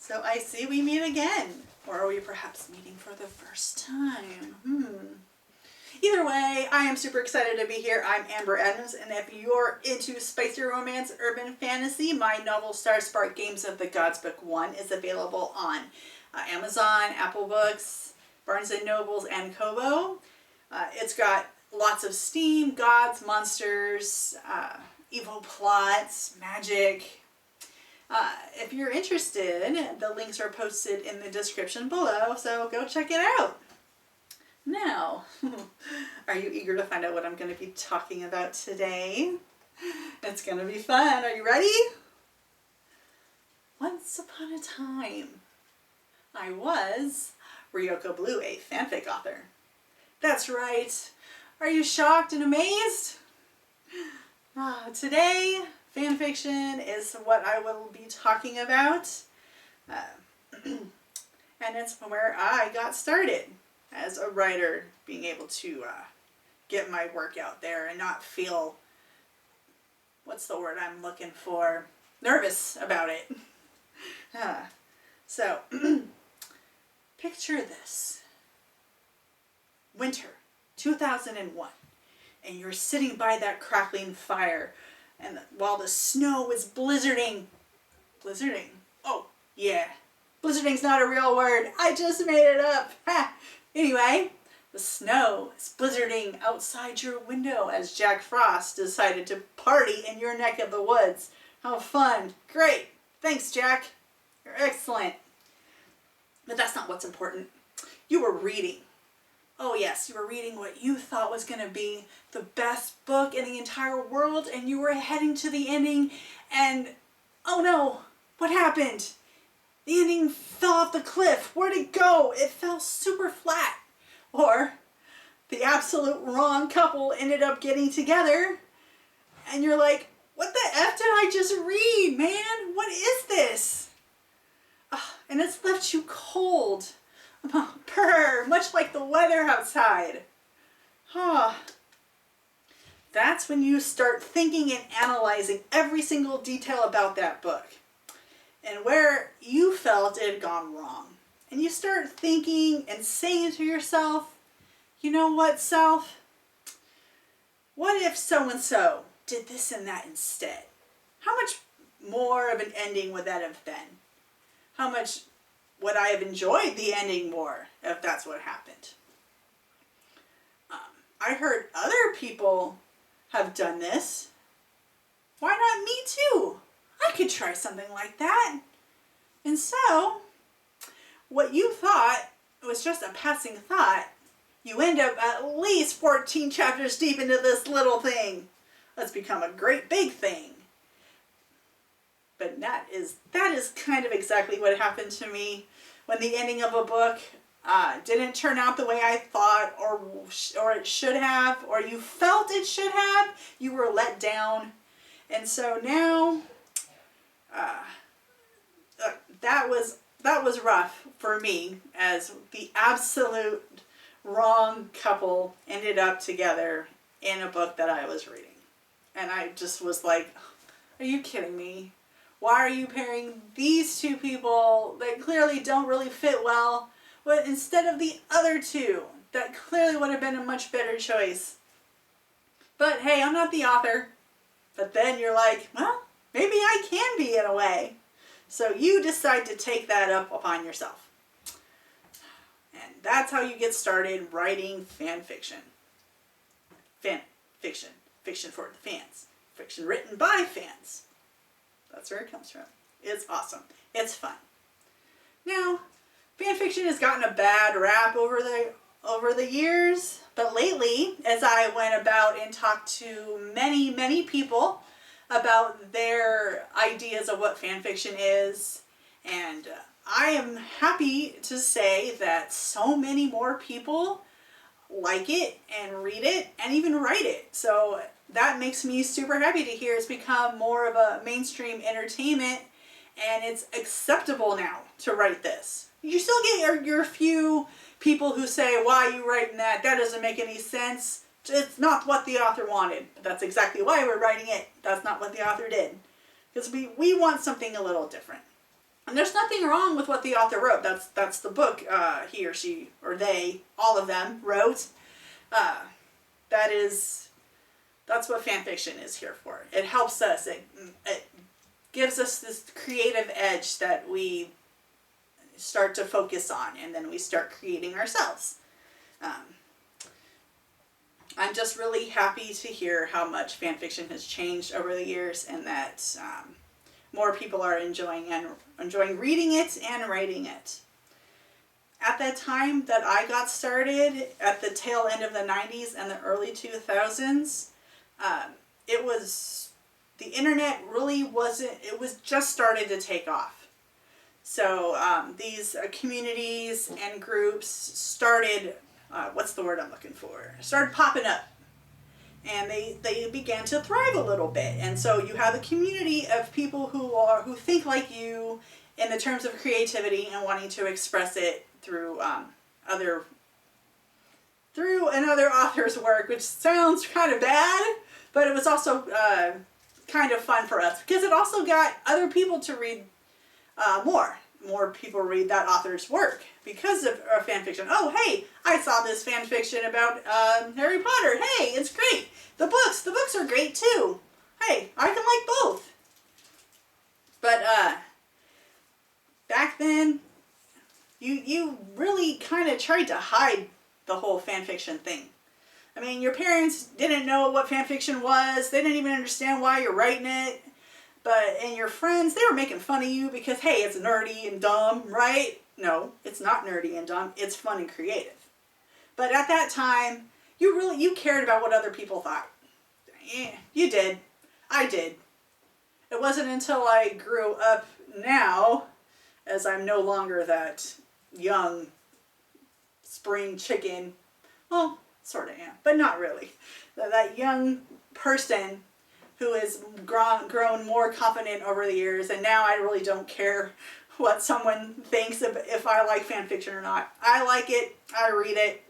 So I see we meet again. Or are we perhaps meeting for the first time? Either way, I am super excited to be here. I'm Amber Adams, and if you're into spicy romance, urban fantasy, my novel Star Spark Games of the Gods Book 1 is available on Amazon, Apple Books, Barnes & Nobles, and Kobo. It's got lots of steam, gods, monsters, evil plots, magic. If you're interested, the links are posted in the description below, so go check it out. Now, are you eager to find out what I'm going to be talking about today? It's going to be fun. Are you ready? Once upon a time, I was Ryoko Blue, a fanfic author. That's right. Are you shocked and amazed? Today, fanfiction is what I will be talking about. And it's where I got started as a writer, being able to get my work out there and not feel, what's the word I'm looking for, nervous about it. So, picture this. Winter, 2001, and you're sitting by that crackling fire, and while the snow is blizzarding. Blizzarding? Oh, yeah. Blizzarding's not a real word. I just made it up. Ha! Anyway, the snow is blizzarding outside your window as Jack Frost decided to party in your neck of the woods. How fun. Great. Thanks, Jack. You're excellent. But that's not what's important. You were reading. Oh yes, you were reading what you thought was going to be the best book in the entire world, and you were heading to the ending, and oh no, what happened? The ending fell off the cliff. Where'd it go? It fell super flat. Or the absolute wrong couple ended up getting together, and you're like, what the F did I just read, man? What is this? And it's left you cold. Purr, much like the weather outside. That's when you start thinking and analyzing every single detail about that book and where you felt it had gone wrong. And you start thinking and saying to yourself, you know what, self? What if so-and-so did this and that instead? How much more of an ending would that have been? How much would I have enjoyed the ending more if that's what happened? I heard other people have done this. Why not me too? I could try something like that. And so, what you thought was just a passing thought, you end up at least 14 chapters deep into this little thing. Let's become a great big thing. But that is kind of exactly what happened to me when the ending of a book didn't turn out the way I thought, or it should have, or you felt it should have. You were let down. And so now, that was rough for me, as the absolute wrong couple ended up together in a book that I was reading. And I just was like, are you kidding me? Why are you pairing these two people that clearly don't really fit well, but instead of the other two that clearly would have been a much better choice? But hey, I'm not the author. But then you're like, well, maybe I can be in a way. So you decide to take that up upon yourself. And that's how you get started writing fan fiction. Fan fiction. Fiction for the fans. Fiction written by fans. That's where it comes from. It's awesome. It's fun. Now, fan fiction has gotten a bad rap over the years, but lately, as I went about and talked to many, many people about their ideas of what fan fiction is, and I am happy to say that so many more people like it and read it and even write it. So that makes me super happy to hear it's become more of a mainstream entertainment, and it's acceptable now to write this. You still get your few people who say, why are you writing that? That doesn't make any sense. It's not what the author wanted. But that's exactly why we're writing it. That's not what the author did. Because we want something a little different. And there's nothing wrong with what the author wrote. That's the book he or she or they, all of them, wrote. That's what fan fiction is here for. It helps us. It gives us this creative edge that we start to focus on, and then we start creating ourselves. I'm just really happy to hear how much fan fiction has changed over the years, and that more people are enjoying reading it and writing it. At the time that I got started, at the tail end of the 90s and the early 2000s, the internet really wasn't, it was just started to take off. So these communities and groups started, what's the word I'm looking for? Started popping up. And they began to thrive a little bit. And so you have a community of people who think like you in the terms of creativity and wanting to express it through another author's work, which sounds kind of bad, but it was also kind of fun for us because it also got other people to read more. More people read that author's work because of fan fiction. Oh, hey, I saw this fan fiction about Harry Potter. Hey, it's great. The books are great too. Hey, I can like both. But back then, you really kind of tried to hide the whole fan fiction thing. I mean, your parents didn't know what fan fiction was. They didn't even understand why you're writing it. And your friends, they were making fun of you because, hey, it's nerdy and dumb, right? No, it's not nerdy and dumb. It's fun and creative. But at that time, you cared about what other people thought. You did. I did. It wasn't until I grew up now, as I'm no longer that young spring chicken. Well, sort of am, but not really. That young person who has grown more confident over the years, and now I really don't care what someone thinks if I like fan fiction or not. I like it, I read it,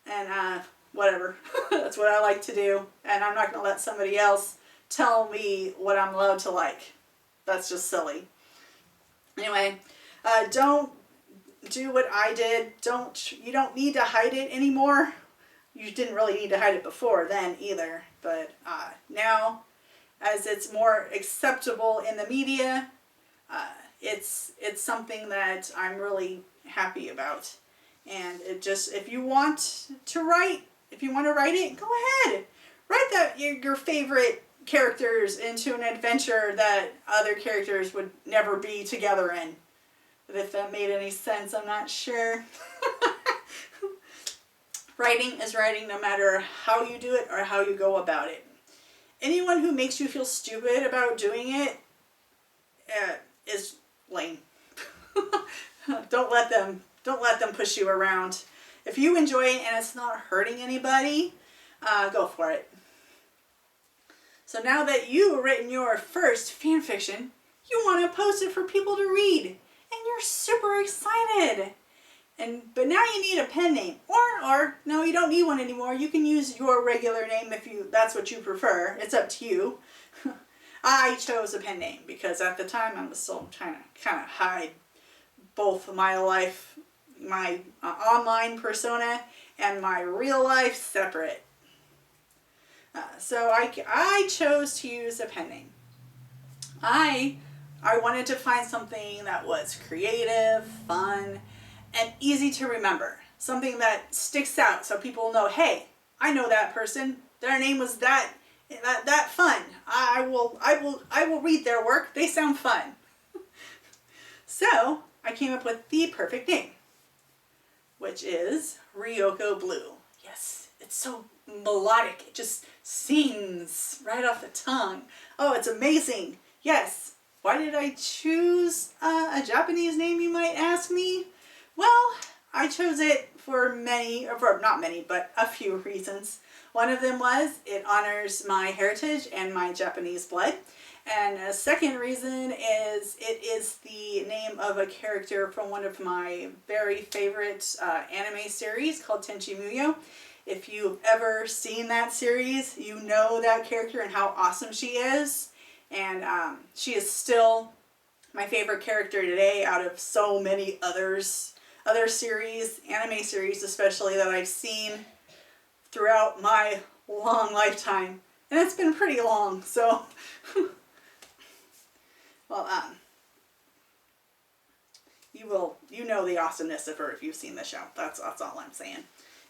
and whatever. That's what I like to do, and I'm not going to let somebody else tell me what I'm allowed to like. That's just silly. Anyway, don't do what I did. You don't need to hide it anymore. You didn't really need to hide it before then either, but now, as it's more acceptable in the media, it's something that I'm really happy about. And if you want to write it, go ahead. Write your favorite characters into an adventure that other characters would never be together in. But if that made any sense, I'm not sure. Writing is writing no matter how you do it or how you go about it. Anyone who makes you feel stupid about doing it is lame. Don't let them push you around. If you enjoy it and it's not hurting anybody, go for it. So now that you've written your first fan fiction, you want to post it for people to read, and you're super excited. But now you need a pen name, or no, you don't need one anymore. You can use your regular name if that's what you prefer. It's up to you. I chose a pen name because at the time I was still trying to kind of hide both my life, my online persona, and my real life separate. So I chose to use a pen name. I wanted to find something that was creative, fun, and easy to remember. Something that sticks out so people know, hey, I know that person. Their name was that fun. I will read their work. They sound fun. So I came up with the perfect name, which is Ryoko Blue. Yes, it's so melodic. It just sings right off the tongue. Oh, it's amazing. Yes. Why did I choose a Japanese name, you might ask me? Well, I chose it for not many, but a few reasons. One of them was it honors my heritage and my Japanese blood. And a second reason is it is the name of a character from one of my very favorite anime series called Tenchi Muyo. If you've ever seen that series, you know that character and how awesome she is. And she is still my my favorite character today out of so many other series, anime series especially, that I've seen throughout my long lifetime. And it's been pretty long, so well, you know the awesomeness of her if you've seen the show. That's all I'm saying.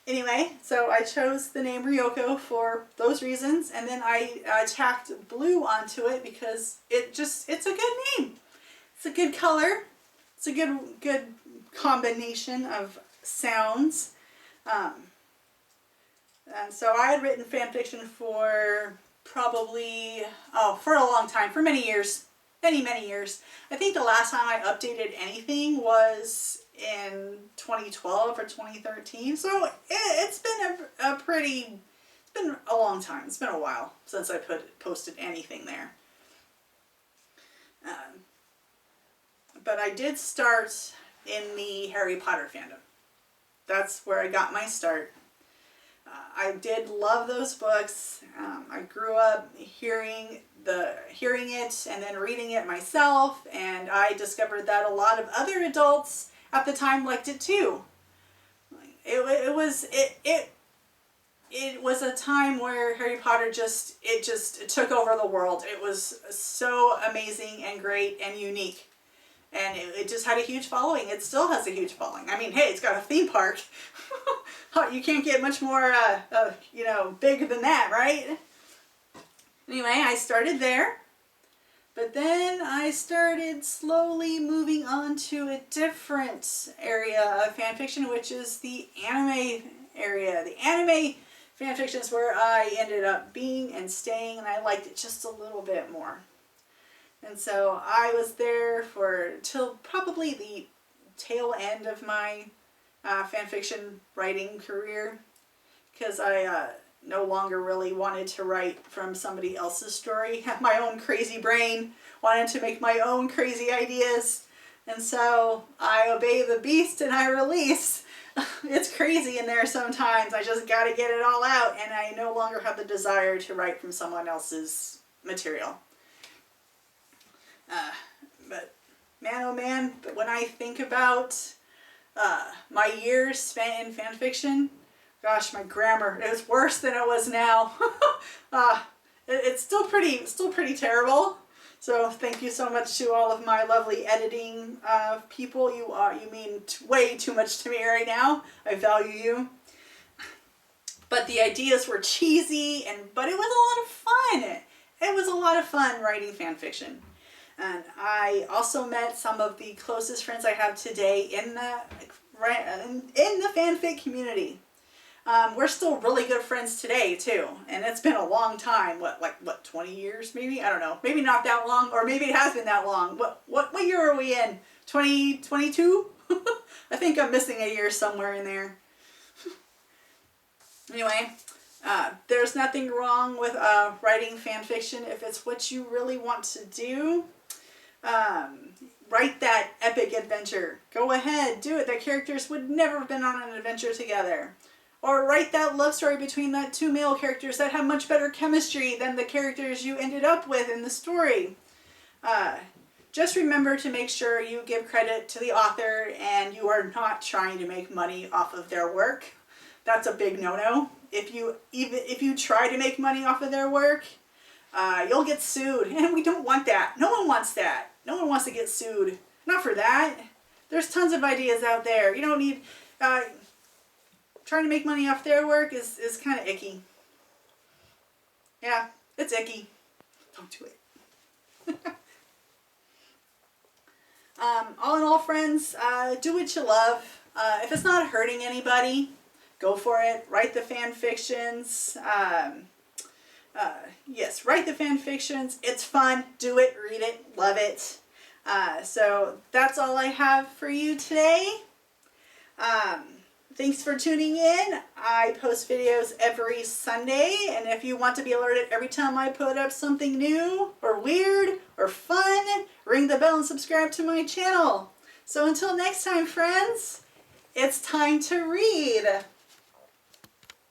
Anyway, so I chose the name Ryoko for those reasons, and then I tacked blue onto it because it's a good name. It's a good color. It's a good combination of sounds. And so I had written fan fiction for probably, for a long time, for many years. Many years. I think the last time I updated anything was in 2012 or 2013. So it's been it's been a long time. It's been a while since I posted anything there. But I did start in the Harry Potter fandom. That's where I got my start. I did love those books. I grew up hearing it and then reading it myself, and I discovered that a lot of other adults at the time liked it too. It was a time where Harry Potter just took over the world. It was so amazing and great and unique. And it just had a huge following. It still has a huge following. I mean, hey, it's got a theme park. You can't get much more, big than that, right? Anyway, I started there. But then I started slowly moving on to a different area of fan fiction, which is the anime area. The anime fan fiction is where I ended up being and staying, and I liked it just a little bit more. And so I was there till probably the tail end of my fan fiction writing career, because I no longer really wanted to write from somebody else's story. Have my own crazy brain, wanted to make my own crazy ideas, and so I obey the beast and I release. It's crazy in there sometimes. I just got to get it all out, and I no longer have the desire to write from someone else's material. But man, oh man, but when I think about my years spent in fan fiction, gosh, my grammar, it was worse than it was now. It's still pretty terrible. So thank you so much to all of my lovely editing people. You mean way too much to me right now. I value you. But the ideas were cheesy, but it was a lot of fun. It was a lot of fun writing fan fiction. And I also met some of the closest friends I have today in the fanfic community. We're still really good friends today too, and it's been a long time. What 20 years maybe? I don't know. Maybe not that long, or maybe it has been that long. What year are we in? 2022? I think I'm missing a year somewhere in there. Anyway, there's nothing wrong with writing fan fiction if it's what you really want to do. Write that epic adventure. Go ahead, do it. The characters would never have been on an adventure together. Or write that love story between that two male characters that have much better chemistry than the characters you ended up with in the story. Just remember to make sure you give credit to the author and you are not trying to make money off of their work. That's a big no-no. If you try to make money off of their work, you'll get sued, and we don't want that. No one wants that. No one wants to get sued. Not for that. There's tons of ideas out there. You don't need... trying to make money off their work is kind of icky. Yeah, it's icky. Don't do it. All in all, friends, do what you love. If it's not hurting anybody, go for it. Write the fan fictions. Yes, write the fan fictions. It's fun. Do it, read it, love it. So that's all I have for you today. Thanks for tuning in. I post videos every Sunday, and if you want to be alerted every time I put up something new or weird or fun, ring the bell and subscribe to my channel. So until next time, friends, it's time to read.